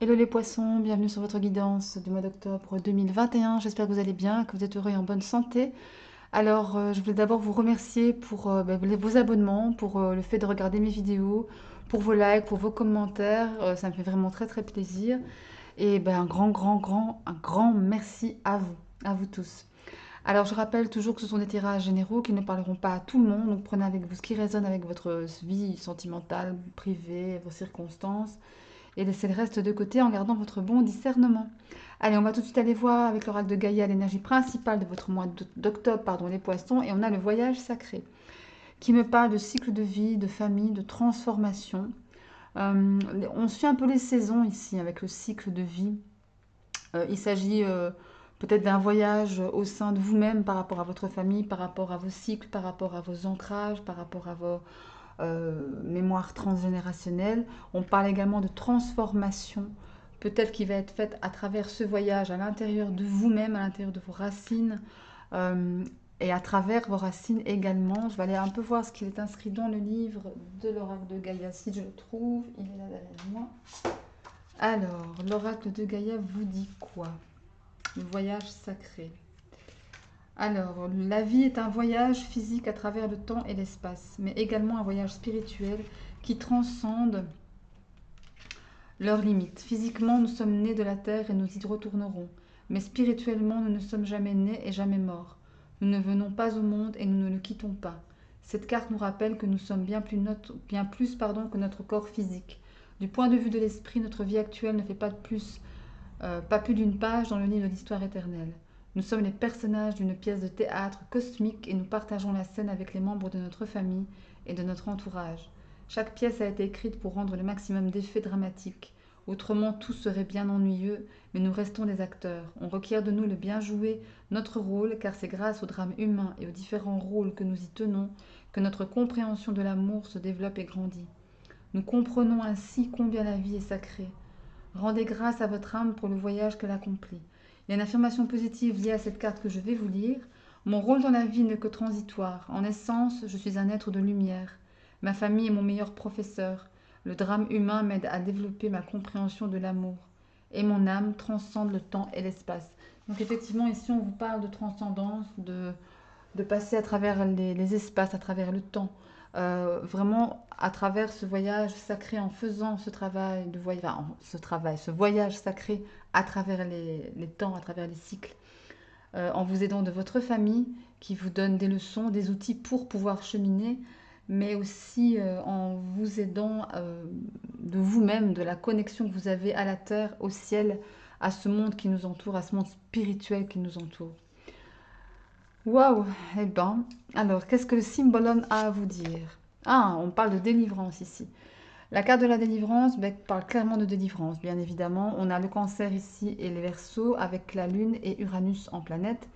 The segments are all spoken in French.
Hello les poissons, bienvenue sur votre guidance du mois d'octobre 2021. J'espère que vous allez bien, que vous êtes heureux et en bonne santé. Alors, je voulais d'abord vous remercier pour vos abonnements, pour le fait de regarder mes vidéos, pour vos likes, pour vos commentaires. Ça me fait vraiment très très plaisir. Et ben, un grand merci à vous tous. Alors, je rappelle toujours que ce sont des tirages généraux qui ne parleront pas à tout le monde. Donc, prenez avec vous ce qui résonne avec votre vie sentimentale, privée, vos circonstances et laissez le reste de côté en gardant votre bon discernement. Allez, on va tout de suite aller voir avec l'oracle de Gaïa l'énergie principale de votre mois d'octobre, pardon, les poissons, et on a le voyage sacré qui me parle de cycle de vie, de famille, de transformation. On suit un peu les saisons ici avec le cycle de vie. Il s'agit peut-être d'un voyage au sein de vous-même par rapport à votre famille, par rapport à vos cycles, par rapport à vos ancrages, par rapport à vos mémoire transgénérationnelle. On parle également de transformation, peut-être qui va être faite à travers ce voyage à l'intérieur de vous-même, à l'intérieur de vos racines, euh, et à travers vos racines également. Je vais aller un peu voir ce qu'il est inscrit dans le livre de l'oracle de Gaïa, si je le trouve. Il est là derrière moi. Alors, l'oracle de Gaïa vous dit quoi? Le voyage sacré. Alors, la vie est un voyage physique à travers le temps et l'espace, mais également un voyage spirituel qui transcende leurs limites. Physiquement, nous sommes nés de la terre et nous y retournerons, mais spirituellement, nous ne sommes jamais nés et jamais morts. Nous ne venons pas au monde et nous ne le quittons pas. Cette carte nous rappelle que nous sommes bien plus que notre corps physique. Du point de vue de l'esprit, notre vie actuelle ne fait pas plus d'une page dans le livre de l'histoire éternelle. Nous sommes les personnages d'une pièce de théâtre cosmique et nous partageons la scène avec les membres de notre famille et de notre entourage. Chaque pièce a été écrite pour rendre le maximum d'effets dramatiques. Autrement, tout serait bien ennuyeux, mais nous restons des acteurs. On requiert de nous le bien jouer notre rôle, car c'est grâce au drame humain et aux différents rôles que nous y tenons que notre compréhension de l'amour se développe et grandit. Nous comprenons ainsi combien la vie est sacrée. Rendez grâce à votre âme pour le voyage qu'elle accomplit. Il y a une affirmation positive liée à cette carte que je vais vous lire. Mon rôle dans la vie n'est que transitoire. En essence, je suis un être de lumière. Ma famille est mon meilleur professeur. Le drame humain m'aide à développer ma compréhension de l'amour. Et mon âme transcende le temps et l'espace. Donc effectivement, ici, on vous parle de transcendance, de passer à travers les espaces, à travers le temps. Vraiment, à travers ce voyage sacré, en faisant ce travail de voyage, enfin, ce voyage sacré à travers les temps, à travers les cycles, en vous aidant de votre famille qui vous donne des leçons, des outils pour pouvoir cheminer, mais aussi en vous aidant de vous-même, de la connexion que vous avez à la terre, au ciel, à ce monde qui nous entoure, à ce monde spirituel qui nous entoure. Waouh, eh ben, alors qu'est-ce que le symbolone a à vous dire? Ah, on parle de délivrance ici. La carte de la délivrance ben, parle clairement de délivrance, bien évidemment. On a le cancer ici et les verseaux avec la lune et Uranus en planète.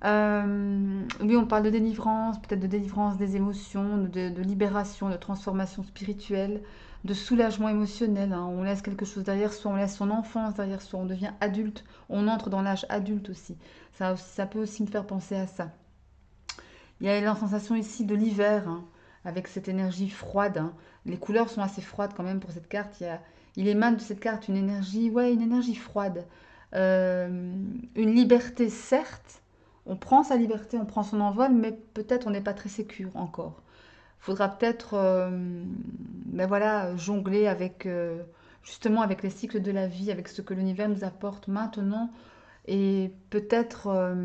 Oui, on parle de délivrance, peut-être de délivrance des émotions, de libération, de transformation spirituelle, de soulagement émotionnel, hein. On laisse quelque chose derrière soi, on laisse son enfance derrière soi, on devient adulte, on entre dans l'âge adulte aussi. Ça peut aussi me faire penser à ça. Il y a la sensation ici de l'hiver, hein, avec cette énergie froide, hein. Les couleurs sont assez froides quand même pour cette carte. Il émane de cette carte une énergie, ouais, une énergie froide. Une liberté, certes. On prend sa liberté, on prend son envol, mais peut-être on n'est pas très sécure encore. Il faudra peut-être ben voilà, jongler avec justement avec les cycles de la vie, avec ce que l'univers nous apporte maintenant, et peut-être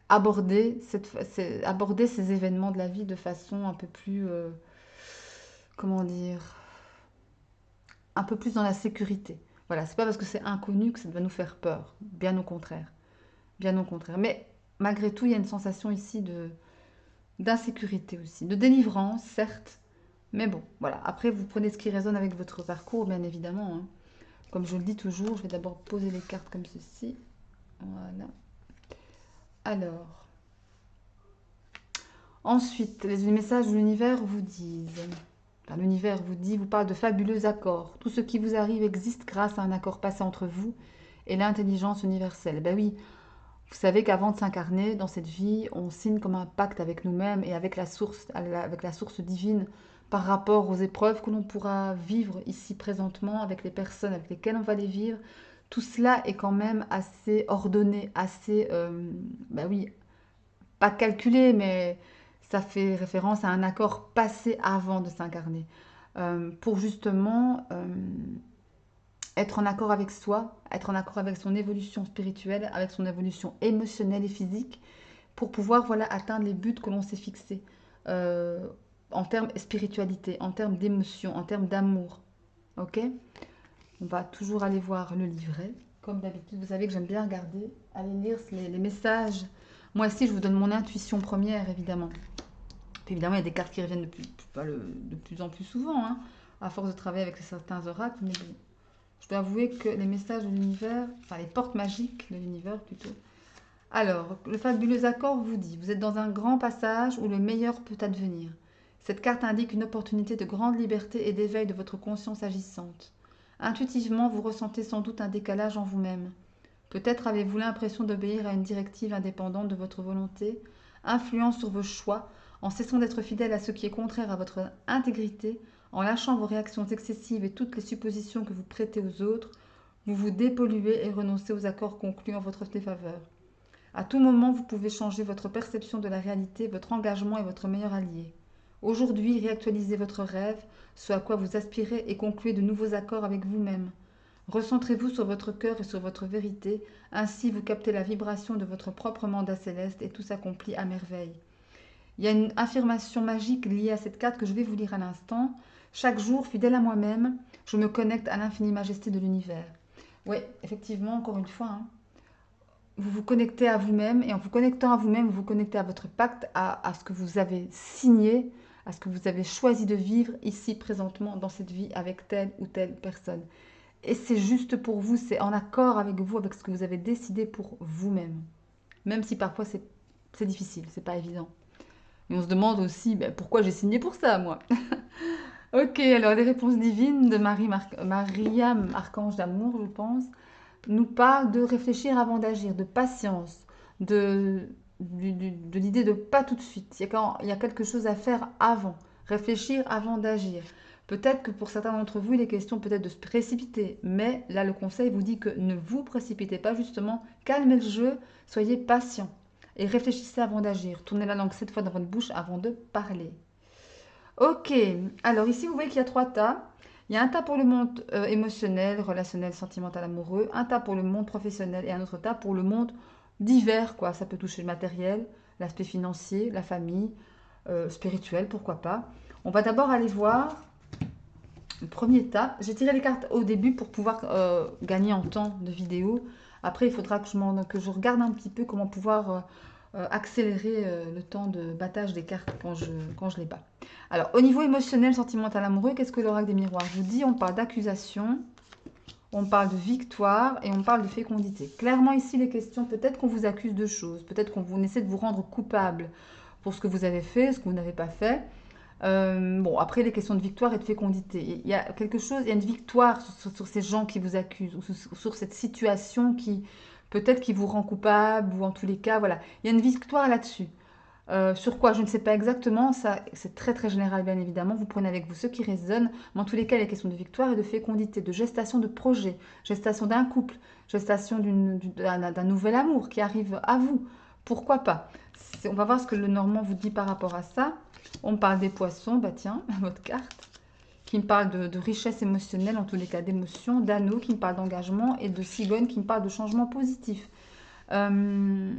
aborder ces événements de la vie de façon un peu plus, comment dire, un peu plus dans la sécurité. Voilà, c'est pas parce que c'est inconnu que ça va nous faire peur, bien au contraire, bien au contraire. Mais malgré tout, il y a une sensation ici de d'insécurité aussi, de délivrance, certes, mais bon, voilà. Après, vous prenez ce qui résonne avec votre parcours, bien évidemment, hein. Comme je le dis toujours, je vais d'abord poser les cartes comme ceci. Voilà. Alors, ensuite, les messages de l'univers vous disent, enfin, l'univers vous dit, vous parle de fabuleux accords. Tout ce qui vous arrive existe grâce à un accord passé entre vous et l'intelligence universelle. Ben oui, vous savez qu'avant de s'incarner dans cette vie, on signe comme un pacte avec nous-mêmes et avec la source divine par rapport aux épreuves que l'on pourra vivre ici présentement avec les personnes avec lesquelles on va les vivre. Tout cela est quand même assez ordonné, assez, bah oui, pas calculé, mais ça fait référence à un accord passé avant de s'incarner. Pour justement être en accord avec soi, être en accord avec son évolution spirituelle, avec son évolution émotionnelle et physique, pour pouvoir voilà, atteindre les buts que l'on s'est fixés euh, en termes de spiritualité, en termes d'émotion, en termes d'amour. Ok? On va toujours aller voir le livret. Comme d'habitude, vous savez que j'aime bien regarder, aller lire les messages. Moi aussi, je vous donne mon intuition première, évidemment. Puis évidemment, il y a des cartes qui reviennent de plus en plus souvent, hein, à force de travailler avec certains oracles. Mais bon, je dois avouer que les messages de l'univers, enfin les portes magiques de l'univers plutôt. Alors, le fabuleux accord vous dit, vous êtes dans un grand passage où le meilleur peut advenir. Cette carte indique une opportunité de grande liberté et d'éveil de votre conscience agissante. Intuitivement, vous ressentez sans doute un décalage en vous-même. Peut-être avez-vous l'impression d'obéir à une directive indépendante de votre volonté, influant sur vos choix, en cessant d'être fidèle à ce qui est contraire à votre intégrité, en lâchant vos réactions excessives et toutes les suppositions que vous prêtez aux autres, vous vous dépolluez et renoncez aux accords conclus en votre défaveur. À tout moment, vous pouvez changer votre perception de la réalité, votre engagement est votre meilleur allié. Aujourd'hui, réactualisez votre rêve, ce à quoi vous aspirez et concluez de nouveaux accords avec vous-même. Recentrez-vous sur votre cœur et sur votre vérité, ainsi vous captez la vibration de votre propre mandat céleste et tout s'accomplit à merveille. Il y a une affirmation magique liée à cette carte que je vais vous lire à l'instant. Chaque jour, fidèle à moi-même, je me connecte à l'infinie majesté de l'univers. Oui, effectivement, encore une fois, hein, vous vous connectez à vous-même et en vous connectant à vous-même, vous vous connectez à votre pacte, à ce que vous avez signé, à ce que vous avez choisi de vivre ici présentement dans cette vie avec telle ou telle personne. Et c'est juste pour vous, c'est en accord avec vous, avec ce que vous avez décidé pour vous-même. Même si parfois c'est difficile, c'est pas évident. Et on se demande aussi ben, pourquoi j'ai signé pour ça, moi. Ok, alors les réponses divines de Maria, Archange d'amour, je pense, nous parlent de réfléchir avant d'agir, de patience, de, de l'idée de pas tout de suite. Il y a quelque chose à faire avant, réfléchir avant d'agir. Peut-être que pour certains d'entre vous, il est question peut-être de se précipiter, mais là le conseil vous dit que ne vous précipitez pas justement, calmez le jeu, soyez patient et réfléchissez avant d'agir. Tournez la langue 7 fois dans votre bouche avant de parler. Ok, alors ici vous voyez qu'il y a trois tas. Il y a un tas pour le monde émotionnel, relationnel, sentimental, amoureux, un tas pour le monde professionnel et un autre tas pour le monde divers, quoi. Ça peut toucher le matériel, l'aspect financier, la famille, spirituel, pourquoi pas. On va d'abord aller voir le premier tas. J'ai tiré les cartes au début pour pouvoir gagner en temps de vidéo. Après, il faudra que je regarde un petit peu comment pouvoir accélérer le temps de battage des cartes quand je les bats. Alors, au niveau émotionnel, sentimental, amoureux, qu'est-ce que l'oracle des miroirs vous dit? On parle d'accusation, on parle de victoire et on parle de fécondité. Clairement, ici, les questions, peut-être qu'on vous accuse de choses, peut-être qu'on essaie de vous rendre coupable pour ce que vous avez fait, ce que vous n'avez pas fait. Bon, après, les questions de victoire et de fécondité. Il y a quelque chose, il y a une victoire sur ces gens qui vous accusent, ou sur cette situation qui, peut-être, qui vous rend coupable, ou en tous les cas, voilà. Il y a une victoire là-dessus. Sur quoi? Je ne sais pas exactement, ça c'est très très général bien évidemment, vous prenez avec vous ce qui résonne, mais en tous les cas, les questions de victoire et de fécondité, de gestation de projet, gestation d'un couple, gestation d'un nouvel amour qui arrive à vous, pourquoi pas? On va voir ce que le Normand vous dit par rapport à ça. On me parle des poissons, bah tiens, votre carte, qui me parle de richesse émotionnelle, en tous les cas d'émotion, d'anneau qui me parle d'engagement, et de cigogne qui me parle de changement positif. Euh,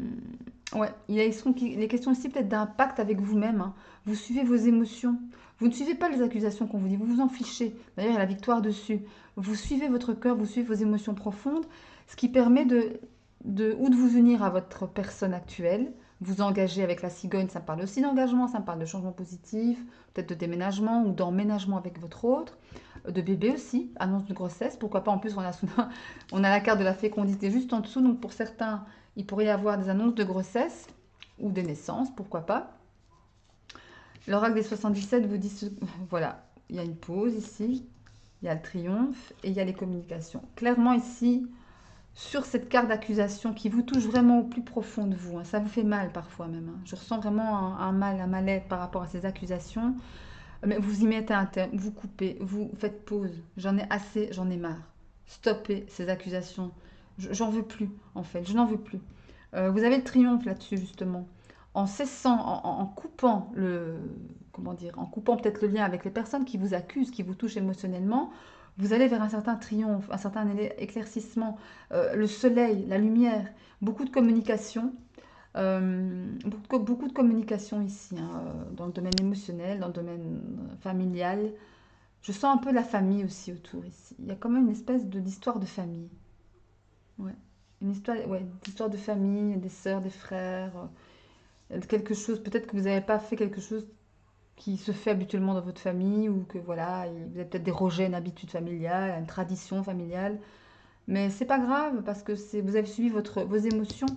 ouais, les questions aussi peut-être d'impact avec vous-même, hein. Vous suivez vos émotions. Vous ne suivez pas les accusations qu'on vous dit, vous vous en fichez. D'ailleurs, il y a la victoire dessus. Vous suivez votre cœur, vous suivez vos émotions profondes, ce qui permet ou de vous unir à votre personne actuelle, vous engager avec la cigogne, ça me parle aussi d'engagement, ça me parle de changement positif, peut-être de déménagement ou d'emménagement avec votre autre, de bébé aussi, annonce de grossesse, pourquoi pas en plus on a la carte de la fécondité juste en dessous, donc pour certains il pourrait y avoir des annonces de grossesse ou des naissances, pourquoi pas. L'oracle des 77 vous dit, voilà, il y a une pause ici, il y a le triomphe et il y a les communications. Clairement ici, sur cette carte d'accusation qui vous touche vraiment au plus profond de vous, hein, ça vous fait mal parfois même, hein. Je ressens vraiment un mal, un mal-être par rapport à ces accusations. Mais vous y mettez un terme, vous coupez, vous faites pause. J'en ai assez, j'en ai marre. Stoppez ces accusations. J'en veux plus, en fait, je n'en veux plus. Vous avez le triomphe là-dessus, justement. En cessant, en coupant comment dire, en coupant peut-être le lien avec les personnes qui vous accusent, qui vous touchent émotionnellement, vous allez vers un certain triomphe, un certain éclaircissement, le soleil, la lumière, beaucoup de communication. Beaucoup de communication ici, hein, dans le domaine émotionnel, dans le domaine familial. Je sens un peu la famille aussi autour ici. Il y a quand même une espèce d'histoire de famille. Ouais. Une histoire, ouais, d'histoire de famille, des sœurs, des frères, quelque chose, peut-être que vous n'avez pas fait quelque chose qui se fait habituellement dans votre famille ou que voilà, vous avez peut-être dérogé à une habitude familiale, à une tradition familiale. Mais c'est pas grave parce que vous avez suivi vos émotions,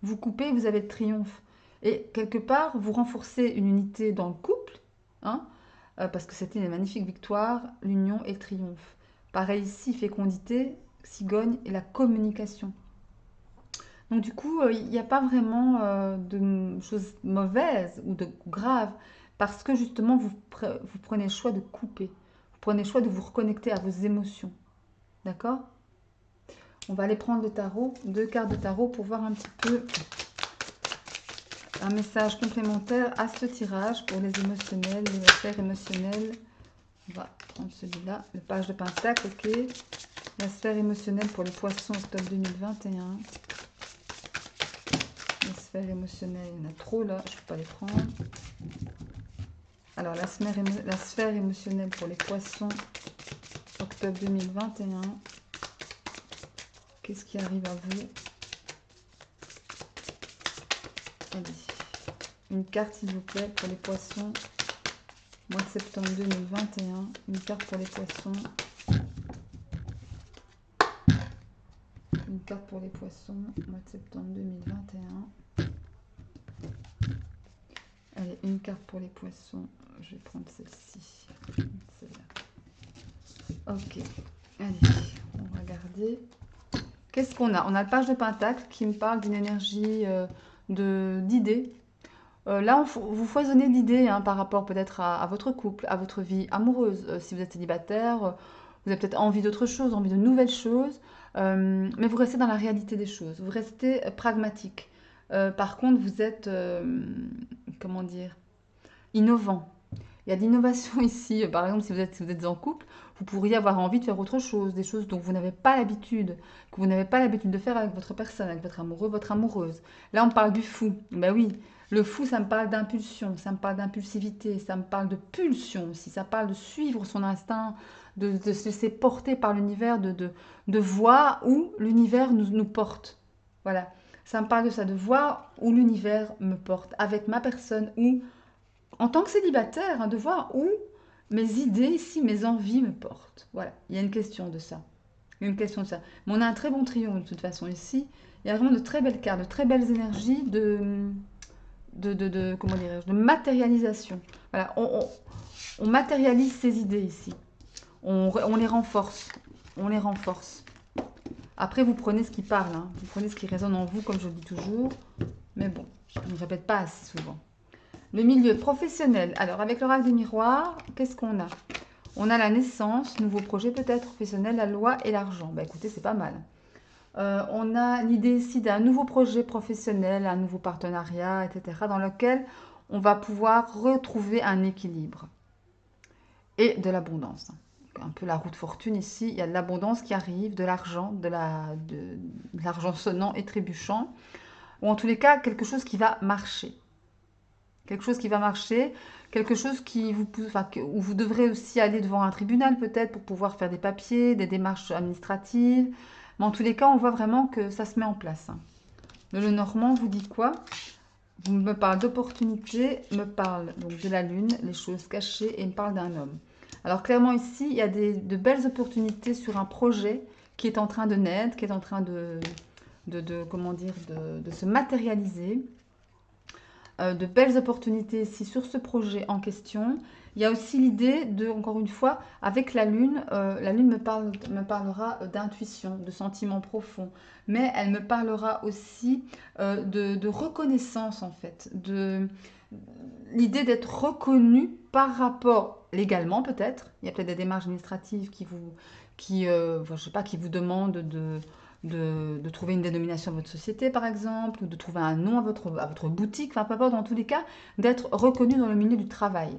vous coupez, vous avez le triomphe. Et quelque part, vous renforcez une unité dans le couple, hein, parce que c'était une magnifique victoire, l'union et le triomphe. Pareil ici, fécondité, cigogne et la communication. Donc du coup, il n'y a pas vraiment de choses mauvaises ou de graves, parce que justement, vous prenez le choix de couper. Vous prenez le choix de vous reconnecter à vos émotions. D'accord? On va aller prendre le tarot, deux cartes de tarot pour voir un petit peu un message complémentaire à ce tirage pour les émotionnels, les affaires émotionnelles. On va prendre celui-là, le page de pentacle, ok. La sphère émotionnelle pour les poissons octobre 2021. La sphère émotionnelle, il y en a trop là, je ne peux pas les prendre. Alors la sphère émotionnelle pour les poissons octobre 2021. Qu'est-ce qui arrive à vous? Allez. Une carte, s'il vous plaît, pour les poissons. Mois de septembre 2021. Une carte pour les poissons. Une carte pour les poissons. Mois de septembre 2021. Allez, une carte pour les poissons. Je vais prendre celle-ci. Celle-là. Ok. Allez, on va regarder. Qu'est-ce qu'on a? On a le page de pentacle qui me parle d'une énergie d'idées. Là, vous foisonnez d'idées, hein, par rapport peut-être à votre couple, à votre vie amoureuse. Si vous êtes célibataire, vous avez peut-être envie d'autre chose, envie de nouvelles choses, mais vous restez dans la réalité des choses. Vous restez pragmatique. Par contre, vous êtes, comment dire, innovant. Il y a de l'innovation ici. Par exemple, si vous êtes en couple, vous pourriez avoir envie de faire autre chose, des choses dont vous n'avez pas l'habitude, que vous n'avez pas l'habitude de faire avec votre personne, avec votre amoureux, votre amoureuse. Là, on parle du fou. Ben oui, le fou, ça me parle d'impulsion, ça me parle d'impulsivité, ça me parle de pulsion aussi, ça parle de suivre son instinct, de se laisser porter par l'univers, de voir où l'univers nous porte. Voilà. Ça me parle de ça, de voir où l'univers me porte, avec ma personne, ou en tant que célibataire, hein, de voir où mes idées ici, mes envies me portent. Voilà, il y a une question de ça. Il y a une question de ça. Mais on a un très bon trio de toute façon ici. Il y a vraiment de très belles cartes, de très belles énergies comment dirais-je, de matérialisation. Voilà, on matérialise ces idées ici. On les renforce. On les renforce. Après, vous prenez ce qui parle, hein. Vous prenez ce qui résonne en vous, comme je le dis toujours. Mais bon, je ne répète pas assez souvent. Le milieu professionnel. Alors, avec l'oracle des miroirs, qu'est-ce qu'on a? On a la naissance, nouveau projet peut-être professionnel, la loi et l'argent. Bah écoutez, c'est pas mal. On a l'idée ici d'un nouveau projet professionnel, un nouveau partenariat, etc., dans lequel on va pouvoir retrouver un équilibre et de l'abondance. Un peu la roue de fortune ici, il y a de l'abondance qui arrive, de l'argent, de l'argent sonnant et trébuchant, ou en tous les cas, quelque chose qui va marcher. Quelque chose qui va marcher, quelque chose où vous devrez aussi aller devant un tribunal peut-être pour pouvoir faire des papiers, des démarches administratives. Mais en tous les cas, on voit vraiment que ça se met en place. Le Lenormand vous dit quoi? Vous me parle d'opportunités, me parle donc de la lune, les choses cachées, et il me parle d'un homme. Alors clairement ici, il y a de belles opportunités sur un projet qui est en train de naître, qui est en train comment dire, de se matérialiser. De belles opportunités ici sur ce projet en question. Il y a aussi l'idée de, encore une fois, avec la lune me parlera d'intuition, de sentiments profonds, mais elle me parlera aussi de reconnaissance en fait, de l'idée d'être reconnue par rapport légalement peut-être. Il y a peut-être des démarches administratives enfin, je sais pas, qui vous demandent de trouver une dénomination à votre société, par exemple, ou de trouver un nom à votre boutique, enfin, peu importe, dans tous les cas, d'être reconnu dans le milieu du travail.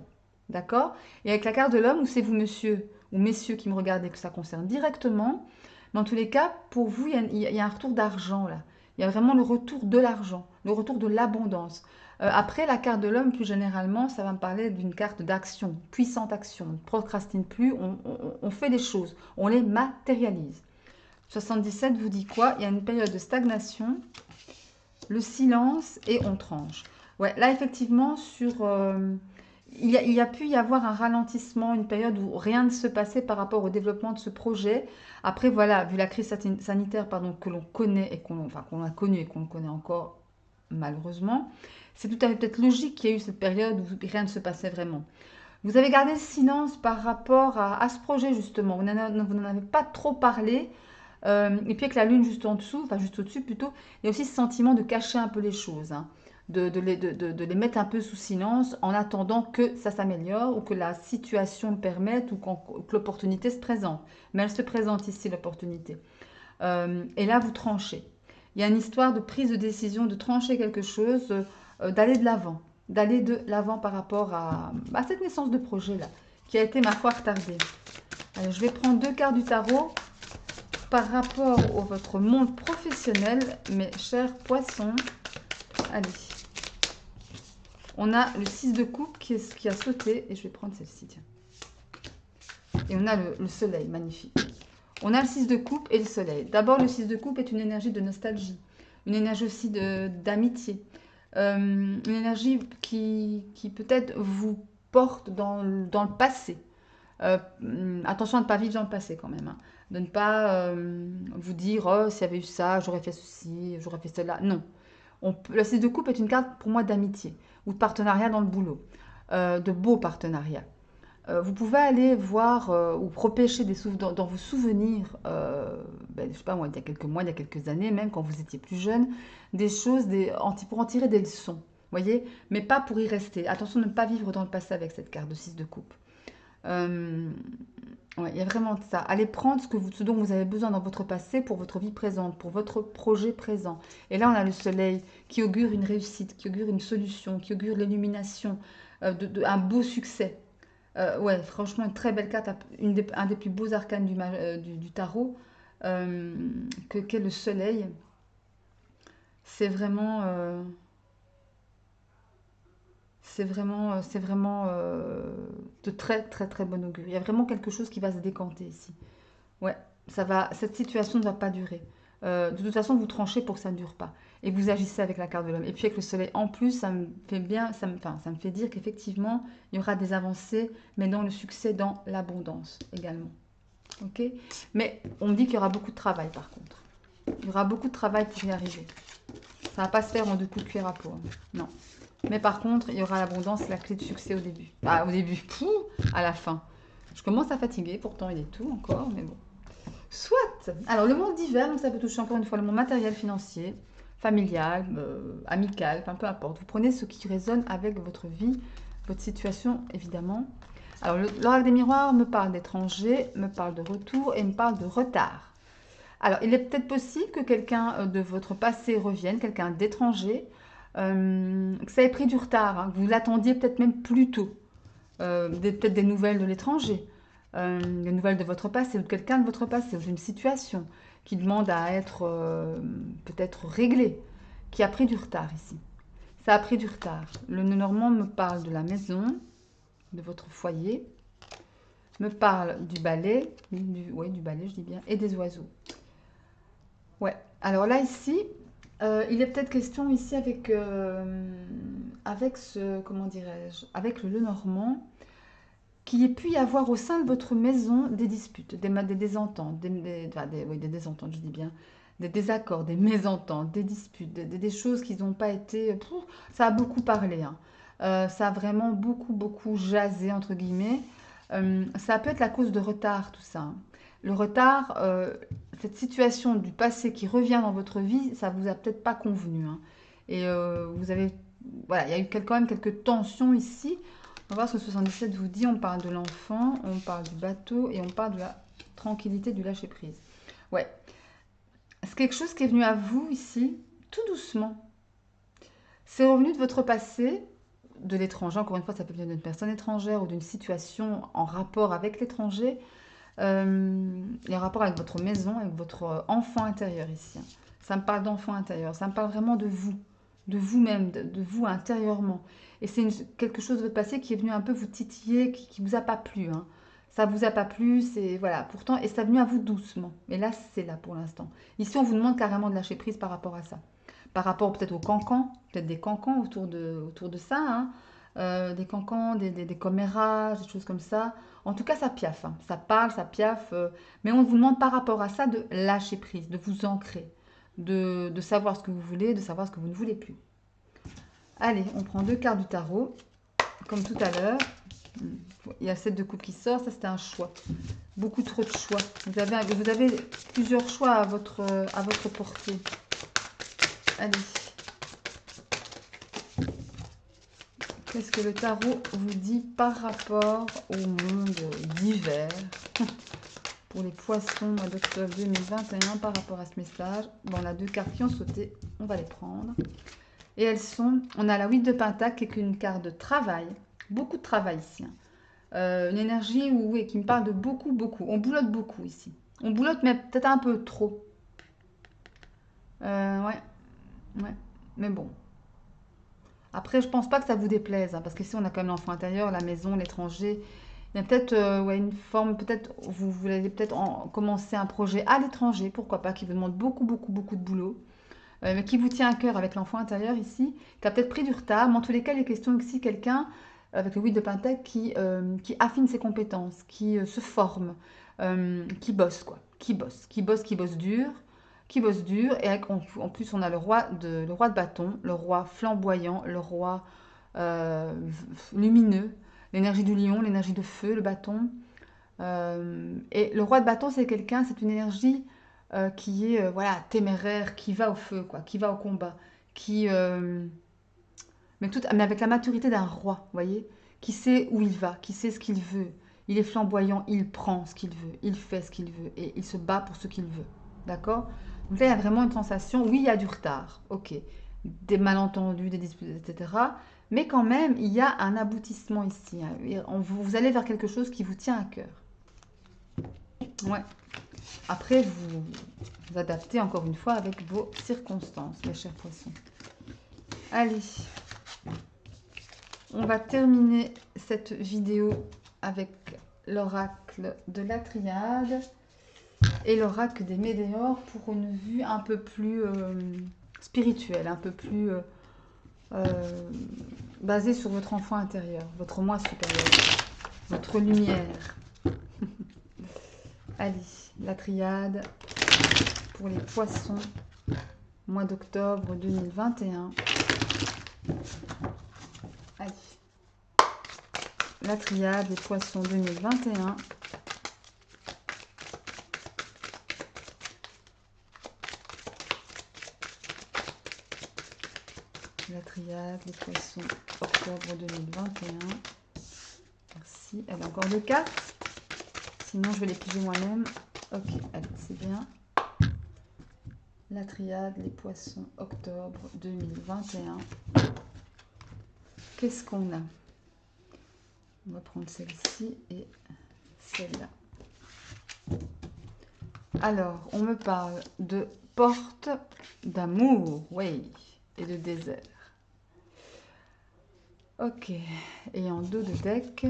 D'accord? Et avec la carte de l'homme, où c'est vous, monsieur ou messieurs, qui me regardez, que ça concerne directement, dans tous les cas, pour vous, il y a un retour d'argent là. Il y a vraiment le retour de l'argent, le retour de l'abondance. Après, la carte de l'homme, plus généralement, ça va me parler d'une carte d'action, puissante action. On ne procrastine plus, on fait des choses, on les matérialise. 77 vous dit quoi? Il y a une période de stagnation, le silence et on tranche. Ouais, là, effectivement, il y a pu y avoir un ralentissement, une période où rien ne se passait par rapport au développement de ce projet. Après, voilà, vu la crise sanitaire, pardon, que l'on connaît et qu'on a connue et qu'on connaît encore malheureusement, c'est tout à fait peut-être logique qu'il y ait eu cette période où rien ne se passait vraiment. Vous avez gardé le silence par rapport à ce projet, justement. Vous n'en avez pas trop parlé. Et puis avec la lune juste en dessous, enfin juste au-dessus plutôt, il y a aussi ce sentiment de cacher un peu les choses, hein, de les mettre un peu sous silence en attendant que ça s'améliore ou que la situation le permette ou que l'opportunité se présente. Mais elle se présente ici, l'opportunité. Et là, vous tranchez. Il y a une histoire de prise de décision, de trancher quelque chose, d'aller de l'avant. D'aller de l'avant par rapport à cette naissance de projet-là, qui a été, ma foi, retardée. Alors, je vais prendre 2 cartes du tarot par rapport à votre monde professionnel, mes chers poissons. Allez. On a le 6 de coupe qui a sauté, et je vais prendre celle-ci, tiens. Et on a le soleil, magnifique. On a le 6 de coupe et le soleil. D'abord, le 6 de coupe est une énergie de nostalgie, une énergie aussi d'amitié, une énergie qui peut-être vous porte dans le passé. Attention à ne pas vivre dans le passé quand même, hein. De ne pas vous dire oh, s'il y avait eu ça, j'aurais fait ceci, j'aurais fait cela. Non. Le 6 de coupe est une carte pour moi d'amitié ou de partenariat dans le boulot, de beaux partenariats. Vous pouvez aller voir ou repêcher dans vos souvenirs, ben, je sais pas moi, il y a quelques mois, il y a quelques années, même quand vous étiez plus jeune, des choses pour en tirer des leçons, voyez, mais pas pour y rester. Attention de ne pas vivre dans le passé avec cette carte de 6 de coupe. Ouais, il y a vraiment ça. Allez prendre ce dont vous avez besoin dans votre passé pour votre vie présente, pour votre projet présent. Et là, on a le soleil qui augure une réussite, qui augure une solution, qui augure l'illumination, un beau succès. Ouais, franchement, une très belle carte, un des plus beaux arcanes du tarot, qu'est le soleil. C'est vraiment, c'est vraiment de très très très bon augure. Il y a vraiment quelque chose qui va se décanter ici. Ouais, cette situation ne va pas durer. De toute façon, vous tranchez pour que ça ne dure pas. Et vous agissez avec la carte de l'homme. Et puis avec le soleil en plus, ça me fait bien, enfin, ça me fait dire qu'effectivement, il y aura des avancées, mais dans le succès, dans l'abondance également. Ok? Mais on me dit qu'il y aura beaucoup de travail par contre. Il y aura beaucoup de travail pour y arriver. Ça ne va pas se faire en 2 coups de cuillère à peau, hein. Non. Mais par contre, il y aura l'abondance, la clé de succès au début. Ah, au début, pouf, à la fin. Je commence à fatiguer, pourtant il est tout encore, mais bon. Soit. Alors, le monde divers, donc ça peut toucher encore une fois le monde matériel, financier, familial, amical, enfin peu importe. Vous prenez ce qui résonne avec votre vie, votre situation, évidemment. Alors, l'oracle des miroirs me parle d'étranger, me parle de retour et me parle de retard. Alors, il est peut-être possible que quelqu'un de votre passé revienne, quelqu'un d'étranger, que ça ait pris du retard, hein, que vous l'attendiez peut-être même plus tôt. Peut-être des nouvelles de l'étranger, des nouvelles de votre passé ou de quelqu'un de votre passé, ou d'une situation qui demande à être peut-être réglée, qui a pris du retard ici. Ça a pris du retard. Le Normand me parle de la maison, de votre foyer, me parle du balai, oui, du balai, je dis bien, et des oiseaux. Ouais, alors là, ici, il est peut-être question ici avec comment dirais-je, avec le Lenormand, qu'il ait pu y avoir au sein de votre maison des disputes, des désententes, oui, des désententes, je dis bien, des désaccords, des mésententes, des disputes, des choses qui n'ont pas été... ça a beaucoup parlé, hein. Ça a vraiment beaucoup, beaucoup jasé, entre guillemets. Ça peut être la cause de retard, tout ça, hein. Le retard, cette situation du passé qui revient dans votre vie, ça vous a peut-être pas convenu, hein. Et vous avez... Voilà, il y a eu quand même quelques tensions ici. On va voir ce que 77 vous dit. On parle de l'enfant, on parle du bateau et on parle de la tranquillité, du lâcher-prise. Ouais, c'est quelque chose qui est venu à vous ici, tout doucement. C'est revenu de votre passé, de l'étranger. Encore une fois, ça peut venir d'une personne étrangère ou d'une situation en rapport avec l'étranger. Les rapports avec votre maison, avec votre enfant intérieur ici, hein. Ça me parle d'enfant intérieur, ça me parle vraiment de vous-même, de vous intérieurement. Et c'est quelque chose de votre passé qui est venu un peu vous titiller, qui vous a pas plu, hein. Ça vous a pas plu, c'est voilà. Pourtant, et ça est venu à vous doucement. Mais là, c'est là pour l'instant. Ici, on vous demande carrément de lâcher prise par rapport à ça, par rapport peut-être aux cancans, peut-être des cancans autour de ça, hein. Des cancans, des commérages, des choses comme ça. En tout cas, ça piaffe, hein. Ça parle, ça piaffe. Mais on vous demande par rapport à ça de lâcher prise, de vous ancrer, de savoir ce que vous voulez, de savoir ce que vous ne voulez plus. Allez, on prend 2 cartes du tarot, comme tout à l'heure. Il y a le 7 de coupe qui sort, ça c'était un choix. Beaucoup trop de choix. Vous avez plusieurs choix à votre portée. Allez. Qu'est-ce que le tarot vous dit par rapport au monde d'hiver pour les poissons mois d'octobre 2021 par rapport à ce message? Bon, on a 2 cartes qui ont sauté, on va les prendre. Et elles sont, on a la 8 de Pentacle qui est une carte de travail, beaucoup de travail ici, hein. Une énergie oui, qui me parle de beaucoup, beaucoup. On boulotte beaucoup ici. On boulotte, mais peut-être un peu trop. Ouais. Mais bon. Après, je pense pas que ça vous déplaise, hein, parce qu'ici, on a quand même l'enfant intérieur, la maison, l'étranger. Il y a peut-être ouais, une forme, peut-être, vous allez peut-être commencer un projet à l'étranger, pourquoi pas, qui vous demande beaucoup, beaucoup, beaucoup de boulot, mais qui vous tient à cœur avec l'enfant intérieur ici, qui a peut-être pris du retard, mais en tous les cas, il est question ici quelqu'un, avec le 8 de Pentacle, qui affine ses compétences, qui se forme, qui bosse, quoi, qui bosse dur, et en plus on a le roi de bâton, le roi flamboyant, le roi euh, lumineux, l'énergie du lion, l'énergie de feu, le bâton. Et le roi de bâton, c'est quelqu'un, c'est une énergie qui est voilà, téméraire, qui va au feu, quoi, qui va au combat, qui, mais avec la maturité d'un roi, vous voyez, qui sait où il va, qui sait ce qu'il veut. Il est flamboyant, il prend ce qu'il veut, il fait ce qu'il veut et il se bat pour ce qu'il veut. D'accord? Donc là, il y a vraiment une sensation, oui, il y a du retard, ok, des malentendus, des disputes, etc. Mais quand même, il y a un aboutissement ici, hein. Vous allez vers quelque chose qui vous tient à cœur. Ouais. Après, vous adaptez encore une fois avec vos circonstances, mes chers poissons. Allez, on va terminer cette vidéo avec l'oracle de la triade et l'oracle des météores pour une vue un peu plus spirituelle, un peu plus basée sur votre enfant intérieur, votre moi supérieur, votre lumière. Allez, la triade pour les poissons, mois d'octobre 2021. Allez, la triade des poissons 2021. La triade des poissons octobre 2021. Merci. Elle a encore 2 cartes. Sinon, je vais les piger moi-même. Ok, allez, c'est bien. La triade, les poissons, octobre 2021. Qu'est-ce qu'on a? On va prendre celle-ci et celle-là. Alors, on me parle de porte d'amour, oui, et de désert. Ok, et en dos de deck,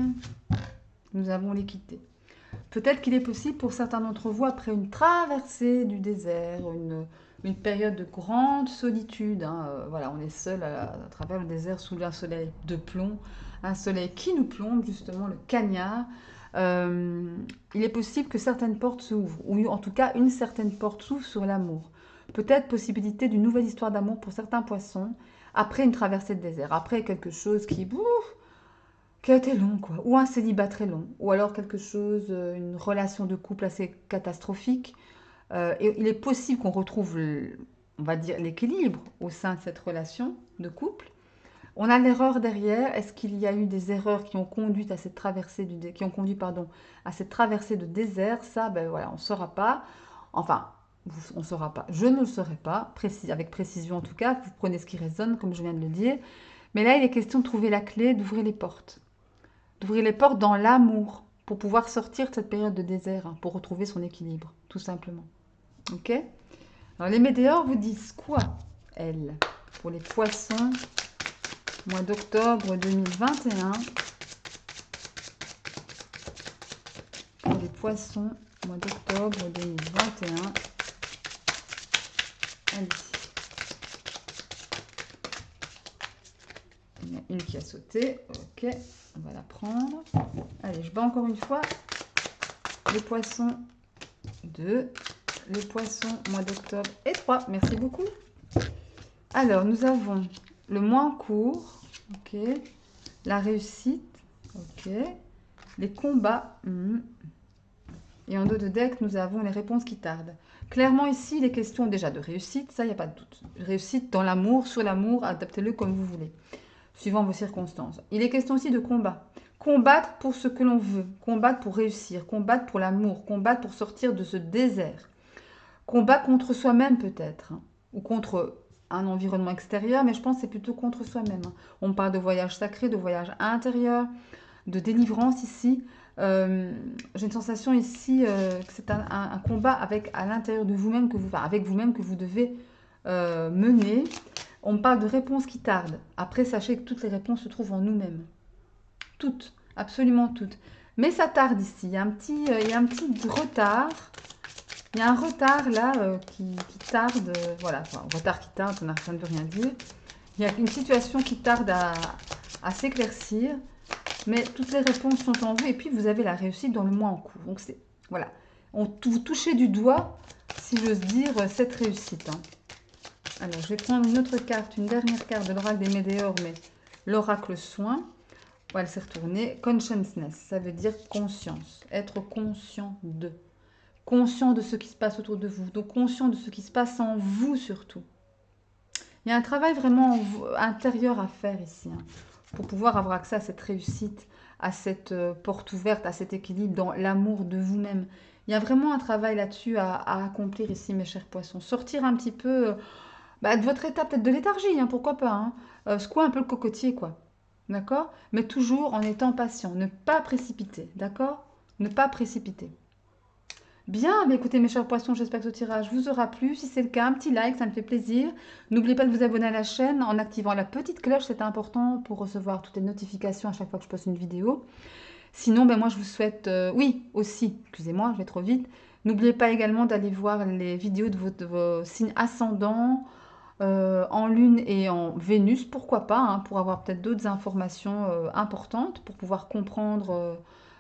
nous avons l'équité. Peut-être qu'il est possible pour certains d'entre vous, après une traversée du désert, une période de grande solitude, hein, voilà, on est seul à travers le désert sous un soleil de plomb, un soleil qui nous plombe, justement, le cagnard. Il est possible que certaines portes s'ouvrent, ou en tout cas une certaine porte s'ouvre sur l'amour. Peut-être possibilité d'une nouvelle histoire d'amour pour certains poissons, après une traversée de désert, après quelque chose qui a été long, quoi. Ou un célibat très long. Ou alors quelque chose, une relation de couple assez catastrophique. Et il est possible qu'on retrouve, on va dire, l'équilibre au sein de cette relation de couple. On a l'erreur derrière. Est-ce qu'il y a eu des erreurs qui ont conduit à cette traversée qui ont conduit, pardon, à cette traversée de désert? Ça, ben voilà, on ne saura pas. Enfin, on ne saura pas. Je ne le saurai pas, avec précision en tout cas. Vous prenez ce qui résonne, comme je viens de le dire. Mais là, il est question de trouver la clé, d'ouvrir les portes. D'ouvrir les portes dans l'amour pour pouvoir sortir de cette période de désert, hein, pour retrouver son équilibre, tout simplement. Ok? Alors, les météores vous disent quoi, elles? Pour les poissons, mois d'octobre 2021. Pour les poissons, mois d'octobre 2021. Allez. Il y en a une qui a sauté. Ok, on va la prendre. Allez, je bats encore une fois. Les poissons 2. Les poissons, mois d'octobre et 3. Merci beaucoup. Alors, nous avons le mois en cours. Ok. La réussite. Ok. Les combats. Et en dos de deck, nous avons les réponses qui tardent. Clairement, ici, il est question déjà de réussite, ça, il n'y a pas de doute. Réussite dans l'amour, sur l'amour, adaptez-le comme vous voulez, suivant vos circonstances. Il est question aussi de combat. Combattre pour ce que l'on veut, combattre pour réussir, combattre pour l'amour, combattre pour sortir de ce désert. Combat contre soi-même peut-être, hein, ou contre un environnement extérieur, mais je pense que c'est plutôt contre soi-même. On parle de voyage sacré, de voyage intérieur, de délivrance ici. J'ai une sensation ici que c'est un combat à l'intérieur de vous-même, avec vous-même que vous devez mener. On parle de réponses qui tardent. Après, sachez que toutes les réponses se trouvent en nous-mêmes. Toutes, absolument toutes. Mais ça tarde ici. Il y a un petit retard. Il y a un retard là qui tarde. Voilà, enfin, retard qui tarde, ça ne veut rien dire. Il y a une situation qui tarde à s'éclaircir. Mais toutes les réponses sont en vous et puis vous avez la réussite dans le mois en cours. Donc c'est, voilà, vous touchez du doigt, si j'ose dire, cette réussite. Hein. Alors je vais prendre une autre carte, une dernière carte de l'oracle des Météores, mais l'oracle soin. Elle s'est retournée. Consciousness, ça veut dire conscience, être conscient de. Conscient de ce qui se passe autour de vous, donc conscient de ce qui se passe en vous surtout. Il y a un travail vraiment intérieur à faire ici. Hein, pour pouvoir avoir accès à cette réussite, à cette porte ouverte, à cet équilibre dans l'amour de vous-même. Il y a vraiment un travail là-dessus à accomplir ici, mes chers poissons. Sortir un petit peu de votre état peut-être de léthargie, hein, pourquoi pas. Hein. Secouer un peu le cocotier, quoi. D'accord? Mais toujours en étant patient. Ne pas précipiter, d'accord? Ne pas précipiter. Bien, mais écoutez mes chers poissons, j'espère que ce tirage vous aura plu. Si c'est le cas, un petit like, ça me fait plaisir. N'oubliez pas de vous abonner à la chaîne en activant la petite cloche, c'est important pour recevoir toutes les notifications à chaque fois que je poste une vidéo. Sinon, moi je vous souhaite... oui, aussi, excusez-moi, je vais trop vite. N'oubliez pas également d'aller voir les vidéos de vos signes ascendants en Lune et en Vénus, pourquoi pas, hein, pour avoir peut-être d'autres informations importantes, pour pouvoir comprendre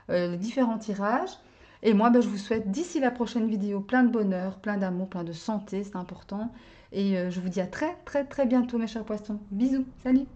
les différents tirages. Et moi, je vous souhaite d'ici la prochaine vidéo plein de bonheur, plein d'amour, plein de santé, c'est important. Et je vous dis à très très très bientôt mes chers poissons. Bisous, salut!